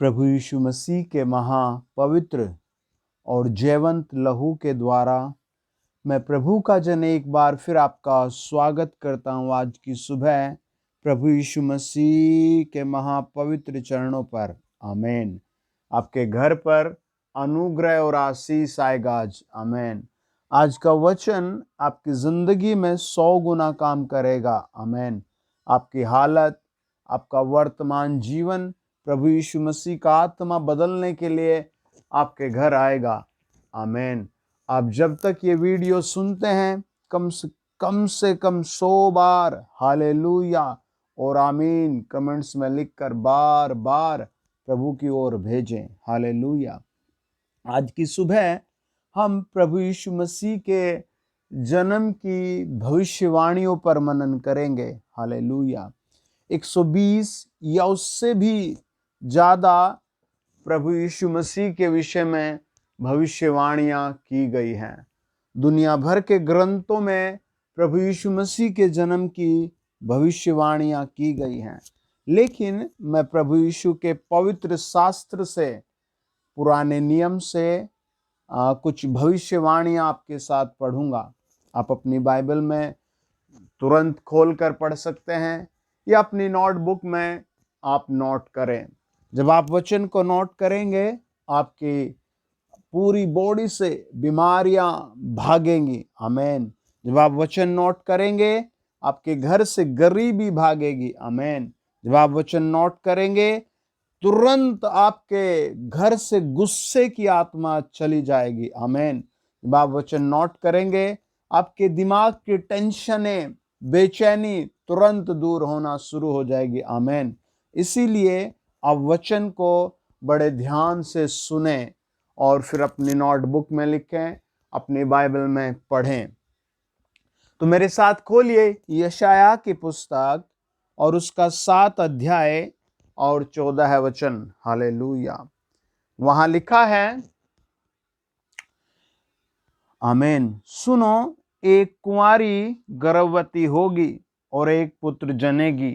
प्रभु यीशु मसीह के महापवित्र और जयवंत लहू के द्वारा मैं प्रभु का जन एक बार फिर आपका स्वागत करता हूँ। आज की सुबह प्रभु यीशु मसीह के महापवित्र चरणों पर आमीन। आपके घर पर अनुग्रह और आशीष आएगा आज। आमीन। आज का वचन आपकी ज़िंदगी में 100 गुना काम करेगा। आमीन। आपकी हालत, आपका वर्तमान जीवन प्रभु यीशु मसीह का आत्मा बदलने के लिए आपके घर आएगा। आमीन। आप जब तक ये वीडियो सुनते हैं कम से कम 100 बार हालेलुया और आमीन कमेंट्स में लिखकर बार बार प्रभु की ओर भेजें। हालेलुया। आज की सुबह हम प्रभु यीशु मसीह के जन्म की भविष्यवाणियों पर मनन करेंगे। हालेलुया। 120 या उससे भी ज़्यादा प्रभु यीशु मसीह के विषय में भविष्यवाणियाँ की गई हैं। दुनिया भर के ग्रंथों में प्रभु यीशु मसीह के जन्म की भविष्यवाणियाँ की गई हैं, लेकिन मैं प्रभु यीशु के पवित्र शास्त्र से, पुराने नियम से कुछ भविष्यवाणियाँ आपके साथ पढ़ूंगा। आप अपनी बाइबल में तुरंत खोलकर पढ़ सकते हैं या अपनी नोटबुक में आप नोट करें। जब आप वचन को नोट करेंगे आपकी पूरी बॉडी से बीमारियां भागेंगी। आमीन। जब आप वचन नोट करेंगे आपके घर से गरीबी भागेगी। आमीन। जब आप वचन नोट करेंगे तुरंत आपके घर से गुस्से की आत्मा चली जाएगी। आमीन। जब आप वचन नोट करेंगे आपके दिमाग की टेंशनें, बेचैनी तुरंत दूर होना शुरू हो जाएगी। आमीन। इसीलिए आप वचन को बड़े ध्यान से सुने और फिर अपनी नोटबुक में लिखें, अपनी बाइबल में पढ़ें। तो मेरे साथ खोलिए यशायाह की पुस्तक और उसका 7 अध्याय और 14 वचन। हालेलुया। वहां लिखा है, आमीन। सुनो, एक कुंवारी गर्भवती होगी और एक पुत्र जनेगी,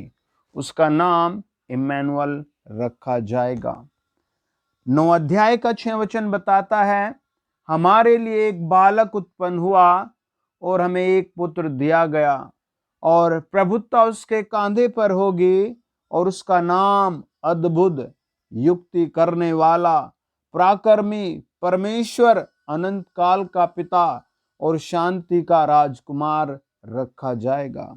उसका नाम इम्मानुएल रखा जाएगा। 9 अध्याय का 6 वचन बताता है, हमारे लिए एक बालक उत्पन्न हुआ और हमें एक पुत्र दिया गया और प्रभुता उसके कांधे पर होगी और उसका नाम अद्भुत, युक्ति करने वाला, पराक्रमी, परमेश्वर, अनंत काल का पिता और शांति का राजकुमार रखा जाएगा।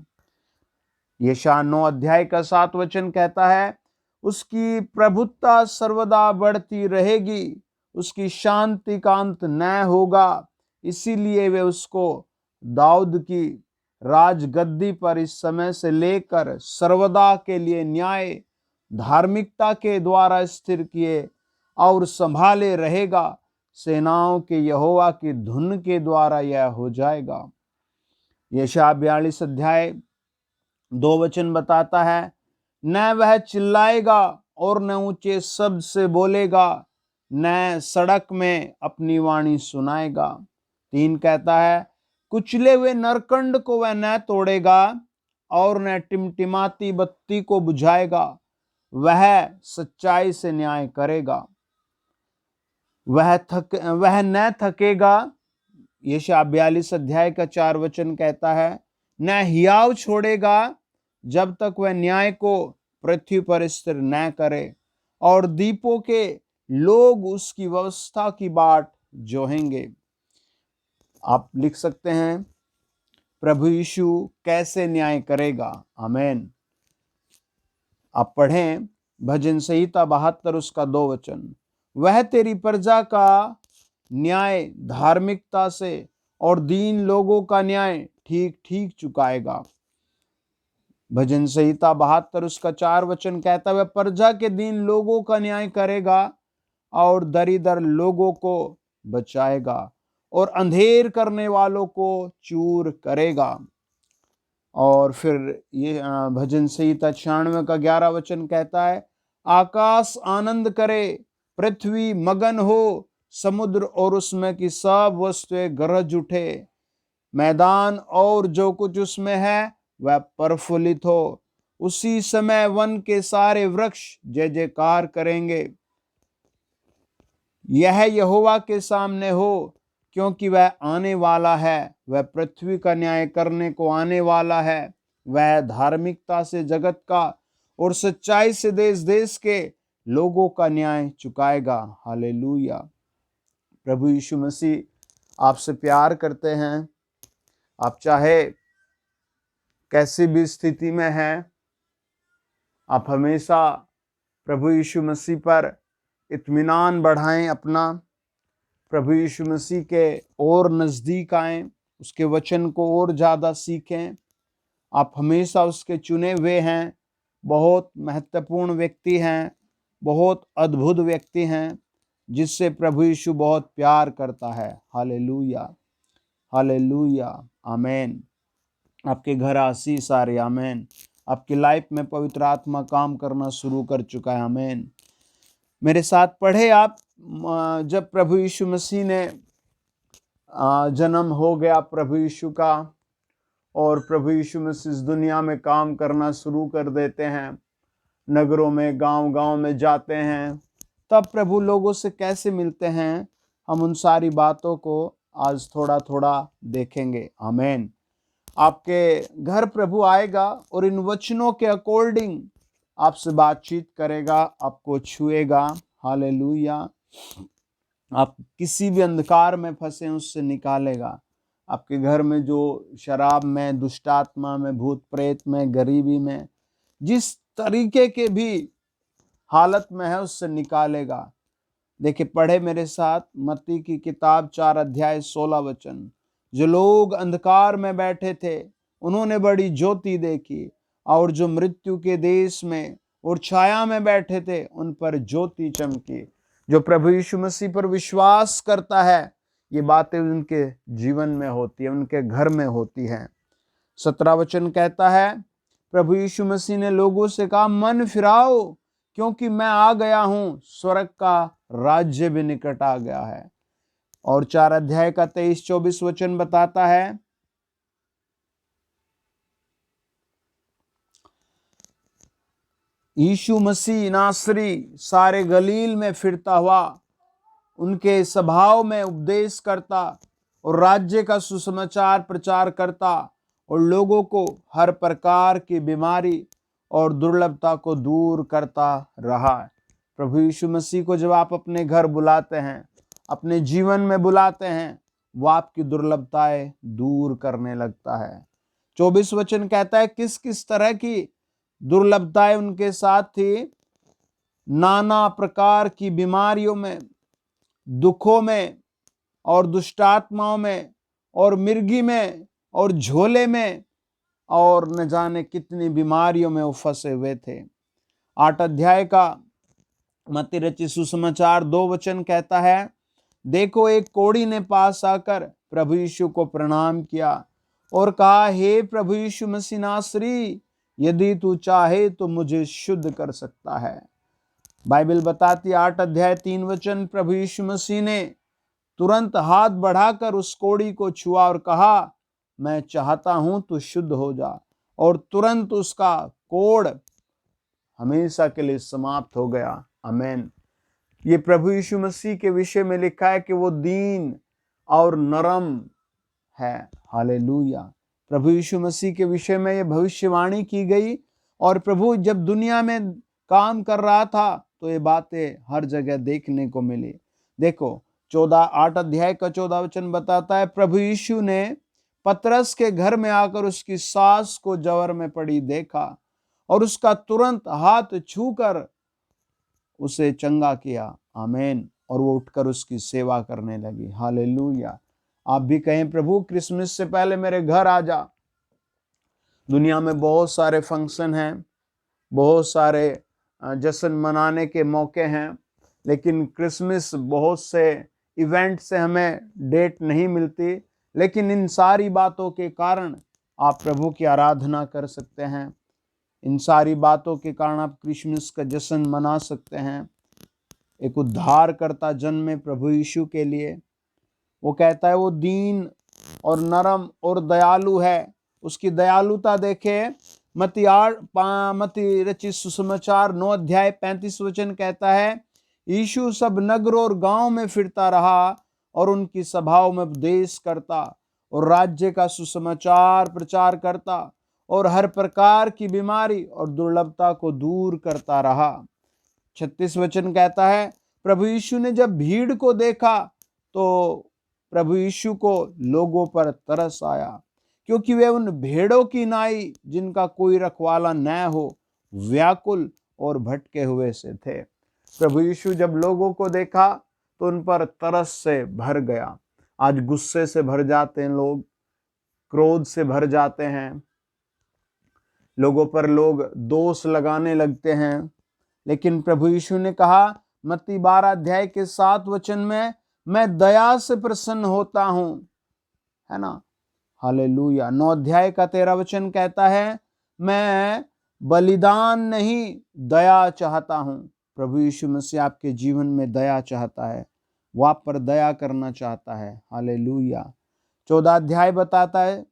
यशायाह 9 अध्याय का 7 वचन कहता है, उसकी प्रभुता सर्वदा बढ़ती रहेगी, उसकी शांति का अंत न होगा, इसीलिए वे उसको दाऊद की राजगद्दी पर इस समय से लेकर सर्वदा के लिए न्याय धार्मिकता के द्वारा स्थिर किए और संभाले रहेगा। सेनाओं के यहोवा की धुन के द्वारा यह हो जाएगा। यशायाह 42 अध्याय 2 वचन बताता है, न वह चिल्लाएगा और न ऊंचे शब्द से बोलेगा, न सड़क में अपनी वाणी सुनाएगा। 3 कहता है, कुचले हुए नरकंड को वह न तोड़ेगा और न टिमटिमाती बत्ती को बुझाएगा। वह सच्चाई से न्याय करेगा, वह न थकेगा। यशायाह 42 अध्याय का 4 वचन कहता है, न हियाव छोड़ेगा जब तक वह न्याय को पृथ्वी पर स्थिर न करे, और दीपों के लोग उसकी व्यवस्था की बाट जोहेंगे। आप लिख सकते हैं, प्रभु यीशु कैसे न्याय करेगा। आमीन। आप पढ़ें भजन संहिता 72 उसका 2 वचन, वह तेरी प्रजा का न्याय धार्मिकता से और दीन लोगों का न्याय ठीक ठीक चुकाएगा। भजन संहिता 72 उसका 4 वचन कहता है, वह प्रजा के दीन लोगों का न्याय करेगा और दरिद्र लोगों को बचाएगा और अंधेर करने वालों को चूर करेगा। और फिर ये भजन संहिता 96 का 11 वचन कहता है, आकाश आनंद करे, पृथ्वी मगन हो, समुद्र और उसमें की सब वस्तुएं गरज उठे, मैदान और जो कुछ उसमें है वह प्रफुल्लित हो। उसी समय वन के सारे वृक्ष जय जयकार करेंगे, यह यहोवा के सामने हो, क्योंकि वह आने वाला है, वह पृथ्वी का न्याय करने को आने वाला है। वह धार्मिकता से जगत का और सच्चाई से देश देश के लोगों का न्याय चुकाएगा। हालेलुया। प्रभु यीशु मसीह आपसे प्यार करते हैं। आप चाहे कैसी भी स्थिति में हैं, आप हमेशा प्रभु यीशु मसीह पर इत्मीनान बढ़ाएं अपना। प्रभु यीशु मसीह के और नज़दीक आएं, उसके वचन को और ज़्यादा सीखें। आप हमेशा उसके चुने हुए हैं, बहुत महत्वपूर्ण व्यक्ति हैं, बहुत अद्भुत व्यक्ति हैं, जिससे प्रभु यीशु बहुत प्यार करता है। हालेलुया, हालेलुया, आमीन। आपके घर आशीष आ रही, आमीन। आपकी लाइफ में पवित्र आत्मा काम करना शुरू कर चुका है, आमीन। मेरे साथ पढ़े आप, जब प्रभु यीशु मसीह ने जन्म हो गया प्रभु यीशु का, और प्रभु यीशु मसीह इस दुनिया में काम करना शुरू कर देते हैं, नगरों में गांव-गांव में जाते हैं, तब प्रभु लोगों से कैसे मिलते हैं, हम उन सारी बातों को आज थोड़ा थोड़ा देखेंगे, आमीन। आपके घर प्रभु आएगा और इन वचनों के अकॉर्डिंग आपसे बातचीत करेगा, आपको छुएगा। हालेलुया। आप किसी भी अंधकार में फंसे उससे निकालेगा। आपके घर में जो शराब में, दुष्टात्मा में, भूत प्रेत में, गरीबी में, जिस तरीके के भी हालत में है, उससे निकालेगा। देखिए, पढ़े मेरे साथ मत्ती की किताब 4 अध्याय 16 वचन। जो लोग अंधकार में बैठे थे, उन्होंने बड़ी ज्योति देखी, और जो मृत्यु के देश में और छाया में बैठे थे, उन पर ज्योति चमकी। जो प्रभु यीशु मसीह पर विश्वास करता है, ये बातें उनके जीवन में होती है, उनके घर में होती हैं। 17 वचन कहता है, प्रभु यीशु मसीह ने लोगों से कहा, मन फिराओ, क्योंकि मैं आ गया हूं, स्वर्ग का राज्य भी निकट आ गया है। और 4 अध्याय का 23-24 वचन बताता है, यीशु मसीह नासरी सारे गलील में फिरता हुआ, उनके स्वभाव में उपदेश करता और राज्य का सुसमाचार प्रचार करता, और लोगों को हर प्रकार की बीमारी और दुर्लभता को दूर करता रहा। प्रभु यीशु मसीह को जब आप अपने घर बुलाते हैं, अपने जीवन में बुलाते हैं, वो आपकी दुर्लभताएं दूर करने लगता है। 24 वचन कहता है, किस किस तरह की दुर्लभताएं उनके साथ थी। नाना प्रकार की बीमारियों में, दुखों में, और दुष्टात्माओं में, और मिर्गी में, और झोले में, और न जाने कितनी बीमारियों में वो फंसे हुए थे। 8 अध्याय का मत्ती रचित सुसमाचार 2 वचन कहता है, देखो, एक कोढ़ी ने पास आकर प्रभु यीशु को प्रणाम किया और कहा, हे प्रभु यीशु मसीह नासरी, यदि तू चाहे तो मुझे शुद्ध कर सकता है। बाइबल बताती 8 अध्याय 3 वचन, प्रभु यीशु मसीह ने तुरंत हाथ बढ़ाकर उस कोढ़ी को छुआ और कहा, मैं चाहता हूं तू शुद्ध हो जा। और तुरंत उसका कोढ़ हमेशा के लिए समाप्त हो गया। आमीन। ये प्रभु यीशु मसीह के विषय में लिखा है कि वो दीन और नरम है। हालेलुया। प्रभु यीशु मसीह के विषय में ये भविष्यवाणी की गई, और प्रभु जब दुनिया में काम कर रहा था तो ये बातें हर जगह देखने को मिली। देखो, 8 अध्याय का 14 वचन बताता है, प्रभु यीशु ने पतरस के घर में आकर उसकी सास को जवर में पड़ी देखा और उसका तुरंत हाथ छूकर उसे चंगा किया। आमीन। और वो उठकर उसकी सेवा करने लगी। हालेलुया। आप भी कहें, प्रभु क्रिसमस से पहले मेरे घर आ जा। दुनिया में बहुत सारे फंक्शन हैं, बहुत सारे जश्न मनाने के मौके हैं, लेकिन क्रिसमस बहुत से इवेंट से हमें डेट नहीं मिलती। लेकिन इन सारी बातों के कारण आप प्रभु की आराधना कर सकते हैं। इन सारी बातों के कारण आप क्रिसमस का जश्न मना सकते हैं। एक उद्धारकर्ता जन्मे प्रभु यीशु के लिए। वो कहता है वो दीन और नरम और दयालु है। उसकी दयालुता देखे, मत्ती रचित सुसमाचार 9 अध्याय 35 वचन कहता है यीशु सब नगर और गांव में फिरता रहा और उनकी सभाओं में उपदेश करता और राज्य का सुसमाचार प्रचार करता और हर प्रकार की बीमारी और दुर्लभता को दूर करता रहा। 36 वचन कहता है, प्रभु यीशु ने जब भीड़ को देखा तो प्रभु यीशु को लोगों पर तरस आया, क्योंकि वे उन भेड़ों की नाई जिनका कोई रखवाला न हो व्याकुल और भटके हुए से थे। प्रभु यीशु जब लोगों को देखा तो उन पर तरस से भर गया। आज गुस्से से भर जाते हैं लोग, क्रोध से भर जाते हैं, लोगों पर लोग दोष लगाने लगते हैं। लेकिन प्रभु यीशु ने कहा मत्ती 12 अध्याय के 7 वचन में, मैं दया से प्रसन्न होता हूं, है ना। हालेलुया। 9 अध्याय का 13 वचन कहता है, मैं बलिदान नहीं दया चाहता हूं। प्रभु यीशु मसीह आपके जीवन में दया चाहता है, वो आप पर दया करना चाहता है। हालेलुया। 14 अध्याय बताता है,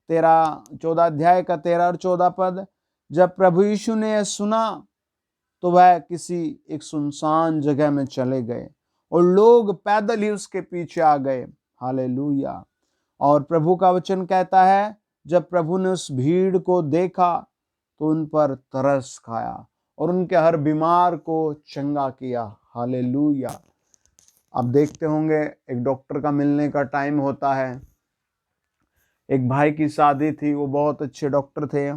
14 अध्याय का 13 और 14 पद, जब प्रभु यीशु ने यह सुना तो वह किसी एक सुनसान जगह में चले गए और लोग पैदल ही उसके पीछे आ गए। हालेलुया। और प्रभु का वचन कहता है, जब प्रभु ने उस भीड़ को देखा तो उन पर तरस खाया और उनके हर बीमार को चंगा किया। हालेलुया। आप देखते होंगे एक डॉक्टर का मिलने का टाइम होता है। एक भाई की शादी थी, वो बहुत अच्छे डॉक्टर थे,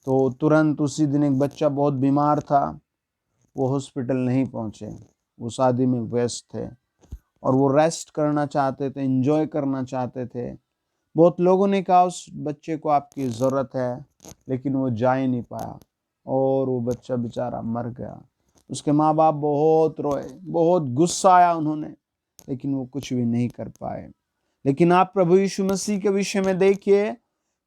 तो तुरंत उसी दिन एक बच्चा बहुत बीमार था, वो हॉस्पिटल नहीं पहुंचे, वो शादी में व्यस्त थे और वो रेस्ट करना चाहते थे, एंजॉय करना चाहते थे। बहुत लोगों ने कहा उस बच्चे को आपकी ज़रूरत है, लेकिन वो जा ही नहीं पाया और वो बच्चा बेचारा मर गया। उसके माँ बाप बहुत रोए, बहुत गुस्सा आया उन्होंने, लेकिन वो कुछ भी नहीं कर पाए। लेकिन आप प्रभु यीशु मसीह के विषय में देखिए,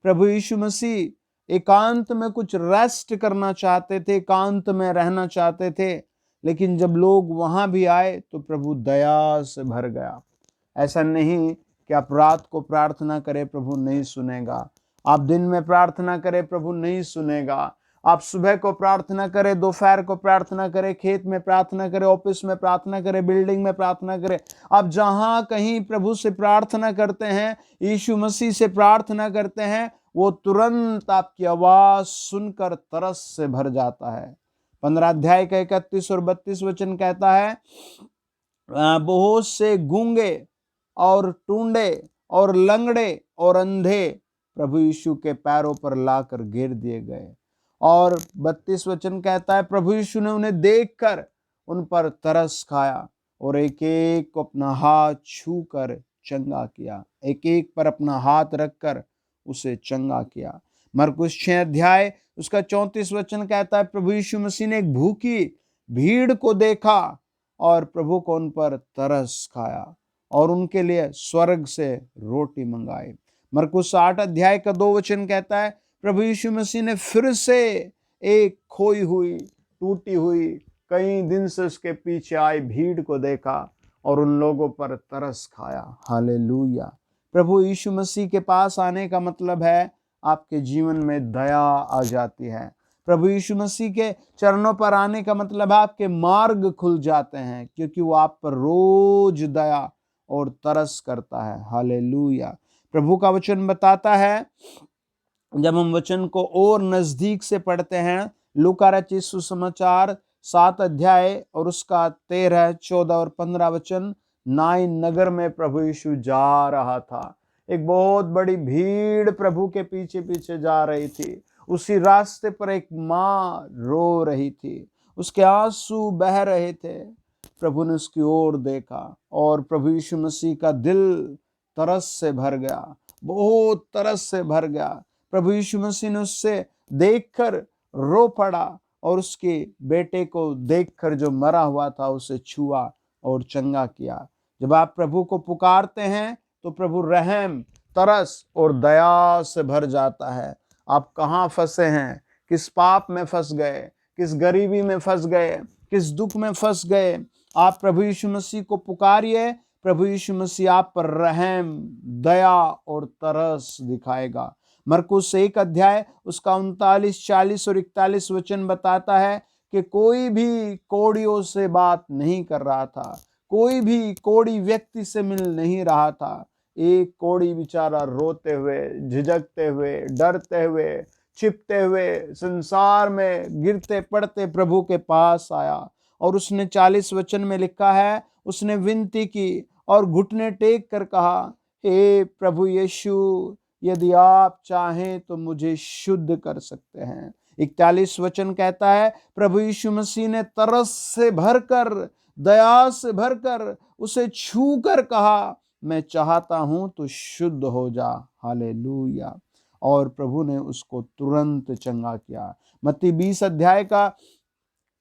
प्रभु यीशु मसीह एकांत में कुछ रेस्ट करना चाहते थे, एकांत में रहना चाहते थे, लेकिन जब लोग वहां भी आए तो प्रभु दया से भर गया। ऐसा नहीं कि आप रात को प्रार्थना करें प्रभु नहीं सुनेगा, आप दिन में प्रार्थना करें प्रभु नहीं सुनेगा, आप सुबह को प्रार्थना करें, दोपहर को प्रार्थना करें, खेत में प्रार्थना करें, ऑफिस में प्रार्थना करें, बिल्डिंग में प्रार्थना करें, आप जहां कहीं प्रभु से प्रार्थना करते हैं, यीशु मसीह से प्रार्थना करते हैं, वो तुरंत आपकी आवाज सुनकर तरस से भर जाता है। 15 अध्याय का 31 और 32 वचन कहता है, बहुत से गूंगे और टूंडे और लंगड़े और अंधे प्रभु यीशु के पैरों पर लाकर गिर दिए गए। और 32 वचन कहता है, प्रभु यीशु ने उन्हें देखकर उन पर तरस खाया और एक एक को अपना हाथ छू कर चंगा किया, एक एक पर अपना हाथ रखकर उसे चंगा किया। मरकुस 6 अध्याय उसका 34 वचन कहता है, प्रभु यीशु मसीह ने एक भूखी भीड़ को देखा और प्रभु को उन पर तरस खाया और उनके लिए स्वर्ग से रोटी मंगाई। मरकुस 8 अध्याय का 2 वचन कहता है, प्रभु यीशु मसीह ने फिर से एक खोई हुई, टूटी हुई, कई दिन से उसके पीछे आई भीड़ को देखा और उन लोगों पर तरस खाया। हालेलुया। प्रभु यीशु मसीह के पास आने का मतलब है आपके जीवन में दया आ जाती है। प्रभु यीशु मसीह के चरणों पर आने का मतलब है आपके मार्ग खुल जाते हैं, क्योंकि वो आप पर रोज दया और तरस करता है। हालेलुया। प्रभु का वचन बताता है, जब हम वचन को और नजदीक से पढ़ते हैं, लूका रचित सुसमाचार 7 अध्याय और उसका 13, 14 और 15 वचन, नाइन नगर में प्रभु यीशु जा रहा था। एक बहुत बड़ी भीड़ प्रभु के पीछे पीछे जा रही थी। उसी रास्ते पर एक माँ रो रही थी, उसके आंसू बह रहे थे। प्रभु ने उसकी ओर देखा और प्रभु यीशु मसीह का दिल तरस से भर गया, बहुत तरस से भर गया। प्रभु यीशु मसीह ने उससे देखकर रो पड़ा और उसके बेटे को देखकर जो मरा हुआ था उसे छुआ और चंगा किया। जब आप प्रभु को पुकारते हैं तो प्रभु रहम, तरस और दया से भर जाता है। आप कहाँ फंसे हैं, किस पाप में फंस गए, किस गरीबी में फंस गए, किस दुख में फंस गए, आप प्रभु यीशु मसीह को पुकारिए, प्रभु यीशु मसीह आप पर रहम, दया और तरस दिखाएगा। मरकुस 1 अध्याय उसका 39, 40 और 41 वचन बताता है, कि कोई भी कोड़ियों से बात नहीं कर रहा था, कोई भी कोड़ी व्यक्ति से मिल नहीं रहा था। एक कोड़ी बेचारा रोते हुए, झिझकते हुए, डरते हुए, छिपते हुए, संसार में गिरते पड़ते प्रभु के पास आया और उसने 40 वचन में लिखा है, उसने विनती की और घुटने टेक कर कहा, हे प्रभु यीशु, यदि आप चाहें तो मुझे शुद्ध कर सकते हैं। 41 वचन कहता है, प्रभु यीशु मसीह ने तरस से भरकर, दया से भरकर उसे छू कर कहा, मैं चाहता हूं तो शुद्ध हो जा। हालेलुया। और प्रभु ने उसको तुरंत चंगा किया। मत्ती 20 अध्याय का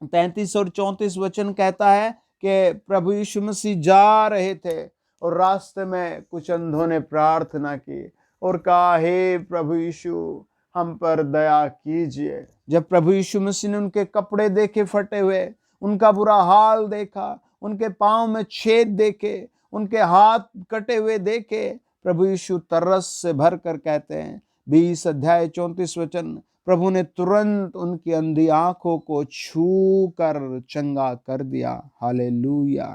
33 और 34 वचन कहता है कि प्रभु यीशु मसीह जा रहे थे और रास्ते में कुछ अंधों ने प्रार्थना की और कहा, हे प्रभु यीशु, हम पर दया कीजिए। जब प्रभु यीशु मसीह ने उनके कपड़े देखे फटे हुए, उनका बुरा हाल देखा, उनके पांव में छेद देखे, उनके हाथ कटे हुए देखे, प्रभु यीशु तरस से भर कर कहते हैं 20 अध्याय 34 वचन, प्रभु ने तुरंत उनकी अंधी आंखों को छू कर चंगा कर दिया। हालेलुया।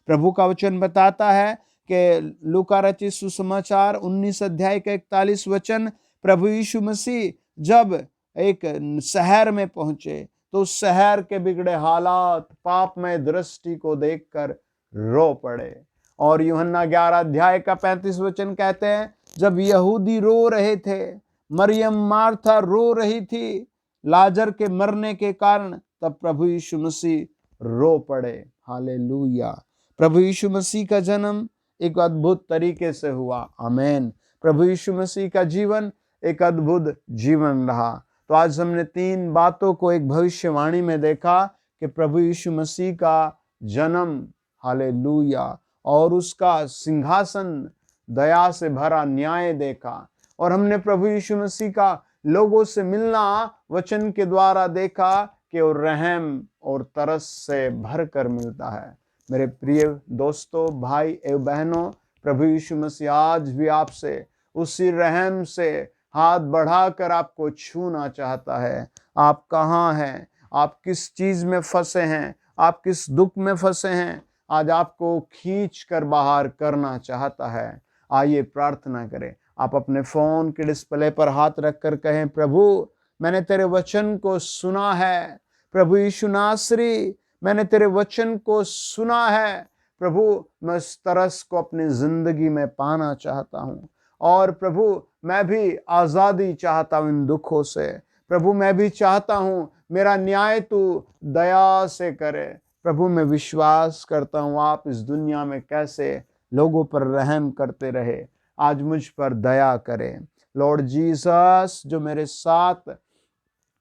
प्रभु का वचन बताता है कि लूका रचित सुसमाचार 19 अध्याय का 41 वचन, प्रभु यीशु मसीह जब एक शहर में पहुंचे तो उस शहर के बिगड़े हालात, पापमय दृष्टि को देखकर रो पड़े। और यूहन्ना 11 अध्याय का 35 वचन कहते हैं, जब यहूदी रो रहे थे, मरियम मार्था रो रही थी लाजर के मरने के कारण, तब प्रभु यीशु मसीह रो पड़े। हालेलुया। प्रभु यीशु मसीह का जन्म एक अद्भुत तरीके से हुआ। आमीन। प्रभु यीशु मसीह का जीवन एक अद्भुत जीवन रहा। तो आज हमने 3 बातों को एक भविष्यवाणी में देखा कि प्रभु यीशु मसीह का जन्म, हालेलुया, और उसका सिंहासन दया से भरा न्याय देखा। और हमने प्रभु यीशु मसीह का लोगों से मिलना वचन के द्वारा देखा कि वो रहम और तरस से भर कर मिलता है। मेरे प्रिय दोस्तों, भाई एवं बहनों, प्रभु यीशु मसीह आज भी आपसे उसी रहम से हाथ बढ़ाकर आपको छूना चाहता है। आप कहाँ हैं? आप किस चीज में फंसे हैं? आप किस दुख में फंसे हैं? आज आपको खींच कर बाहर करना चाहता है। आइए प्रार्थना करें। आप अपने फोन के डिस्प्ले पर हाथ रखकर कहें, प्रभु, मैंने तेरे वचन को सुना है। प्रभु यीशु नासरी, मैंने तेरे वचन को सुना है। प्रभु, मैं इस तरस को अपनी जिंदगी में पाना चाहता हूँ। और प्रभु, मैं भी आजादी चाहता हूँ इन दुखों से। प्रभु, मैं भी चाहता हूँ मेरा न्याय तू दया से करे। प्रभु, मैं विश्वास करता हूँ आप इस दुनिया में कैसे लोगों पर रहम करते रहे, आज मुझ पर दया करें। लॉर्ड जीसस, जो मेरे साथ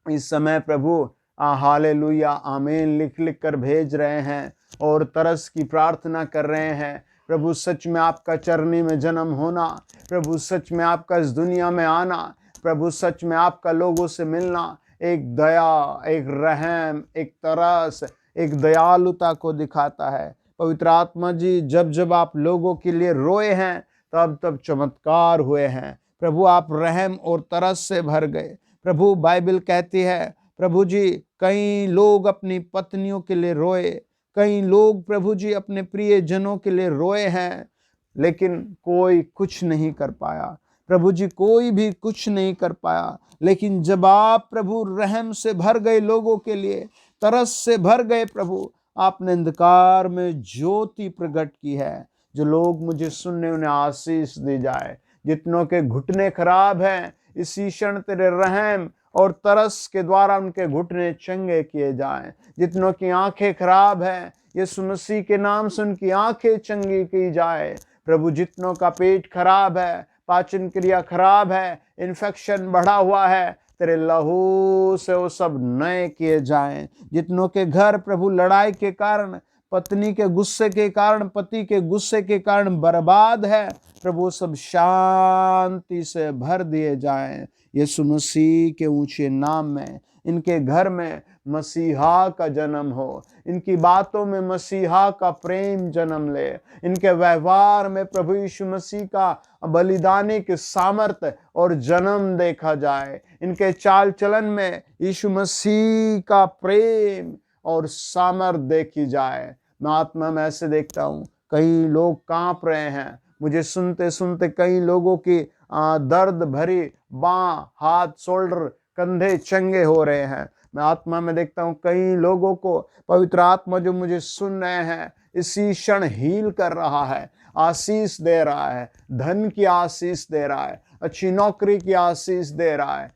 इस समय प्रभु हालेलुया आमीन लिख लिख कर भेज रहे हैं और तरस की प्रार्थना कर रहे हैं, प्रभु सच में आपका चरनी में जन्म होना, प्रभु सच में आपका इस दुनिया में आना, प्रभु सच में आपका लोगों से मिलना एक दया, एक रहम, एक तरस, एक दयालुता को दिखाता है। पवित्र आत्मा जी, जब जब आप लोगों के लिए रोए हैं तब तब चमत्कार हुए हैं। प्रभु, आप रहम और तरस से भर गए। प्रभु, बाइबल कहती है प्रभु जी, कई लोग अपनी पत्नियों के लिए रोए, कई लोग प्रभु जी अपने प्रिय जनों के लिए रोए हैं, लेकिन कोई कुछ नहीं कर पाया। प्रभु जी, कोई भी कुछ नहीं कर पाया। लेकिन जब आप प्रभु रहम से भर गए, लोगों के लिए तरस से भर गए, प्रभु आपने अंधकार में ज्योति प्रकट की है। जो लोग मुझे सुनने उन्हें आशीष दी जाए। जितनों के घुटने खराब हैं, इसी क्षण तेरे रहम और तरस के द्वारा उनके घुटने चंगे किए जाएं। जितनों की आंखें खराब हैं, यीशु मसीह के नाम से उनकी आंखें चंगी की जाए। प्रभु, जितनों का पेट खराब है, पाचन क्रिया खराब है, इन्फेक्शन बढ़ा हुआ है, तेरे लहू से वो सब नए किए जाएं। जितनों के घर प्रभु लड़ाई के कारण, पत्नी के गुस्से के कारण, पति के गुस्से के कारण बर्बाद है, प्रभु सब शांति से भर दिए जाएं। यीशु मसीह के ऊंचे नाम में इनके घर में मसीहा का जन्म हो, इनकी बातों में मसीहा का प्रेम जन्म ले, इनके व्यवहार में प्रभु यीशु मसीह का बलिदानी की सामर्थ्य और जन्म देखा जाए। इनके चाल चलन में यीशु मसीह का प्रेम और सामर्थ देखी जाए। मैं आत्मा में ऐसे देखता हूँ कई लोग कांप रहे हैं, मुझे सुनते सुनते कई लोगों की दर्द भरी बाँ, हाथ, शोल्डर, कंधे चंगे हो रहे हैं। मैं आत्मा में देखता हूँ कई लोगों को पवित्र आत्मा जो मुझे सुन रहे हैं इसी क्षण हील कर रहा है, आशीष दे रहा है, धन की आशीष दे रहा है, अच्छी नौकरी की आशीष दे रहा है।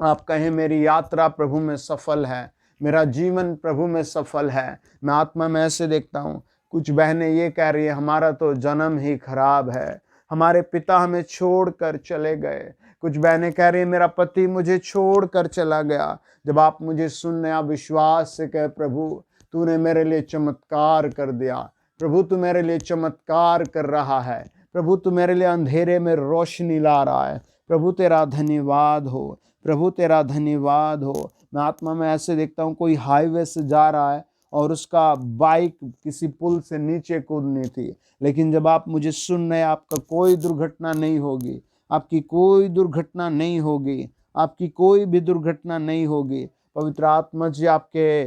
आप कहें मेरी यात्रा प्रभु में सफल है, मेरा जीवन प्रभु में सफल है। मैं आत्मा में ऐसे देखता हूँ कुछ बहनें ये कह रही है हमारा तो जन्म ही खराब है, हमारे पिता हमें छोड़कर चले गए। कुछ बहनें कह रही है मेरा पति मुझे छोड़कर चला गया। जब आप मुझे सुनने, आप विश्वास से कहे प्रभु तूने मेरे लिए चमत्कार कर दिया, प्रभु तू मेरे लिए चमत्कार कर रहा है, प्रभु तू मेरे लिए अंधेरे में रोशनी ला रहा है। प्रभु तेरा धन्यवाद हो, प्रभु तेरा धन्यवाद हो। मैं आत्मा में ऐसे देखता हूँ कोई हाईवे से जा रहा है और उसका बाइक किसी पुल से नीचे कूदनी थी, लेकिन जब आप मुझे सुन रहे, आपका कोई दुर्घटना नहीं होगी, आपकी कोई दुर्घटना नहीं होगी, आपकी कोई भी दुर्घटना नहीं होगी। पवित्र आत्मा जी आपके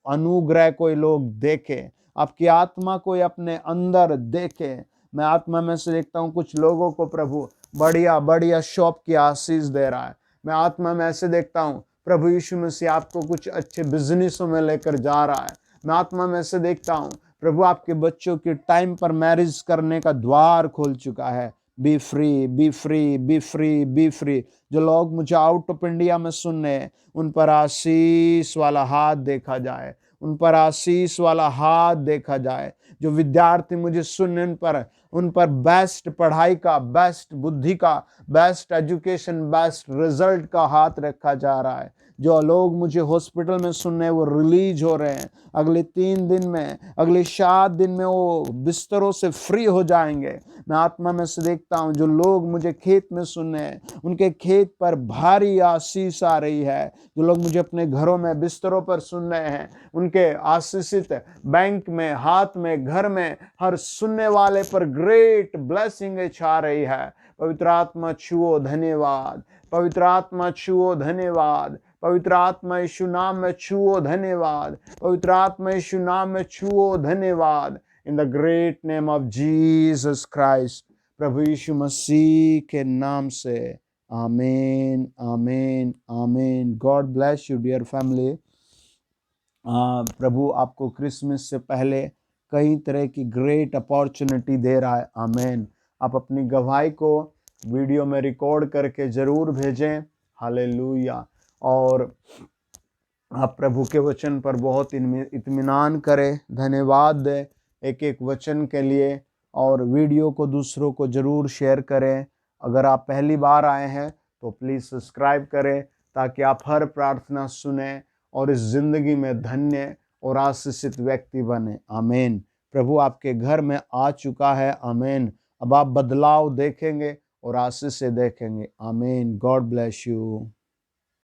अनुग्रह कोई लोग देखे, आपकी आत्मा कोई अपने अंदर देखे। मैं आत्मा में से देखता हूँ कुछ लोगों को प्रभु बढ़िया बढ़िया शॉप की आशीष दे रहा है। मैं आत्मा में ऐसे देखता हूँ प्रभु यीशु मसीह आपको कुछ अच्छे बिजनेसों में लेकर जा रहा है। मैं आत्मा में ऐसे देखता हूँ प्रभु आपके बच्चों की टाइम पर मैरिज करने का द्वार खोल चुका है। B free, B free, B free, B free. जो लोग मुझे आउट ऑफ इंडिया में सुन रहे हैं उन पर आशीष वाला हाथ देखा जाए, उन पर आशीष वाला हाथ देखा जाए। जो विद्यार्थी मुझे सुन उन पर बेस्ट पढ़ाई का, बेस्ट बुद्धि का, बेस्ट एजुकेशन, बेस्ट रिजल्ट का हाथ रखा जा रहा है। जो लोग मुझे हॉस्पिटल में सुन रहे हैं वो रिलीज हो रहे हैं, अगले 3 दिन में, अगले 7 दिन में वो बिस्तरों से फ्री हो जाएंगे। मैं आत्मा में से देखता हूँ जो लोग मुझे खेत में सुन रहे हैं उनके खेत पर भारी आशीष आ रही है। जो लोग मुझे अपने घरों में बिस्तरों पर सुन रहे हैं उनके आशीषित बैंक में, हाथ में, घर में, हर सुनने वाले पर ग्रेट ब्लेसिंग छा रही है। पवित्र आत्मा छुओ धन्यवाद, पवित्र आत्मा छुओ धन्यवाद, पवित्र आत्मा यीशु नाम में छुओ धन्यवाद, पवित्र आत्मा यीशु नाम में छुओ धन्यवाद। In the great name of Jesus Christ, प्रभु यीशु मसीह के नाम से आमीन, आमीन, आमीन। God bless you dear family. प्रभु आपको क्रिसमस से पहले कई तरह की ग्रेट अपॉर्चुनिटी दे रहा है। आमीन। आप अपनी गवाही को वीडियो में रिकॉर्ड करके ज़रूर भेजें। हालेलुया। और आप प्रभु के वचन पर बहुत इत्मीनान करें, धन्यवाद दें एक एक वचन के लिए, और वीडियो को दूसरों को ज़रूर शेयर करें। अगर आप पहली बार आए हैं तो प्लीज़ सब्सक्राइब करें ताकि आप हर प्रार्थना सुने और इस ज़िंदगी में धन्य और आशीषित व्यक्ति बने। आमीन। प्रभु आपके घर में आ चुका है। आमीन। अब आप बदलाव देखेंगे और आशीष से देखेंगे। आमीन। God bless you.